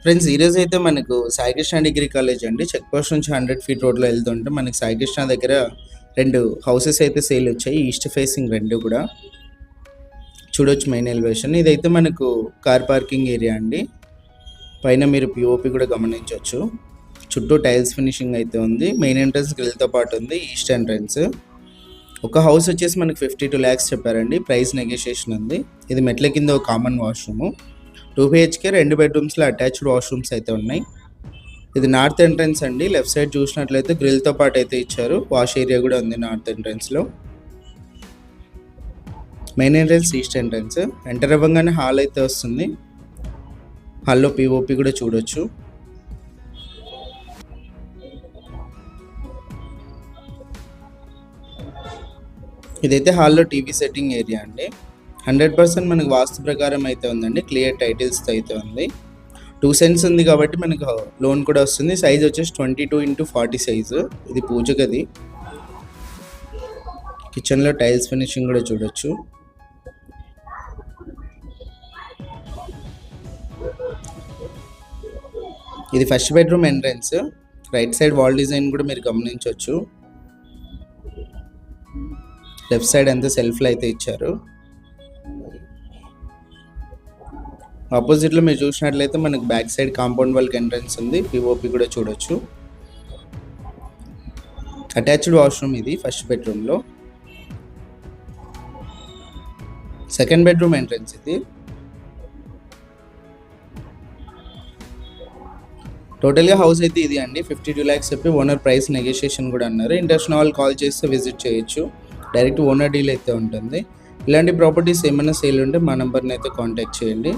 Friends ఈరోజు అయితే మనకు సాయికృష్ణ డిగ్రీ కాలేజ్ అండి, చెక్ పోస్ట్ నుంచి 100 ఫీట్ రోడ్లో వెళ్తుంటే మనకి సాయికృష్ణ దగ్గర 2 హౌసెస్ అయితే సేల్ వచ్చాయి. ఈస్ట్ ఫేసింగ్ 2 కూడా చూడొచ్చు. మెయిన్ ఎలివేషన్ ఇదైతే మనకు కార్ పార్కింగ్ ఏరియా అండి. పైన మీరు పిఓపి కూడా గమనించవచ్చు. చుట్టూ టైల్స్ ఫినిషింగ్ అయితే ఉంది. మెయిన్ ఎంట్రన్స్ గ్రిల్తో పాటు ఉంది. ఈస్ట్ ఎంట్రన్స్ ఒక హౌస్ వచ్చేసి మనకి 52 lakhs చెప్పారండి. ప్రైస్ నెగోషియేషన్ ఉంది. ఇది మెట్ల కింద ఒక కామన్ వాష్రూమ్, 2 BHK 2 బెడ్రూమ్స్లో అటాచ్డ్ వాష్రూమ్స్ అయితే ఉన్నాయి. ఇది నార్త్ ఎంట్రన్స్ అండి. లెఫ్ట్ సైడ్ చూసినట్లయితే గ్రిల్తో పాటు అయితే ఇచ్చారు. వాష్ ఏరియా కూడా ఉంది నార్త్ ఎంట్రన్స్లో. Main entrance east entrance. Enter అవ్వగానే హాల్ అయితే వస్తుంది. హాల్లో పిఓపి కూడా చూడొచ్చు. ఇదైతే హాల్లో టీవీ సెట్టింగ్ ఏరియా అండి. 100% మనకు వాస్తు ప్రకారం అయితే ఉందండి. క్లియర్ టైటిల్స్తో అయితే ఉంది. 2 cents ఉంది కాబట్టి మనకు లోన్ కూడా వస్తుంది. సైజ్ వచ్చేసి 22x40 సైజు. ఇది పూజ గది. కిచెన్లో టైల్స్ ఫినిషింగ్ కూడా చూడొచ్చు. ఇది first bedroom entrance. Right side wall design కూడా మీరు గమనించవచ్చు. లెఫ్ట్ సైడ్ అంతా సెల్ఫ్లు అయితే ఇచ్చారు. ఆపోజిట్లో మీరు చూసినట్లయితే మనకు బ్యాక్ సైడ్ కాంపౌండ్ వాల్కి ఎంట్రన్స్ ఉంది. పిఓపి కూడా చూడొచ్చు. అటాచ్డ్ వాష్రూమ్ ఇది ఫస్ట్ బెడ్రూమ్లో. సెకండ్ బెడ్రూమ్ ఎంట్రన్స్ ఇది. టోటల్గా హౌస్ అయితే ఇది అండి. 52 lakhs చెప్పి ఓనర్ ప్రైస్ నెగోషియేషన్ కూడా అన్నారు. ఇంట్రెస్ట్ ఉన్న వాళ్ళు కాల్ చేస్తే విజిట్ చేయొచ్చు. డైరెక్ట్ ఓనర్ డీల్ అయితే ఉంటుంది. ఇలాంటి ప్రాపర్టీస్ ఏమైనా సేల్ ఉంటే మా నెంబర్ని అయితే కాంటాక్ట్ చేయండి.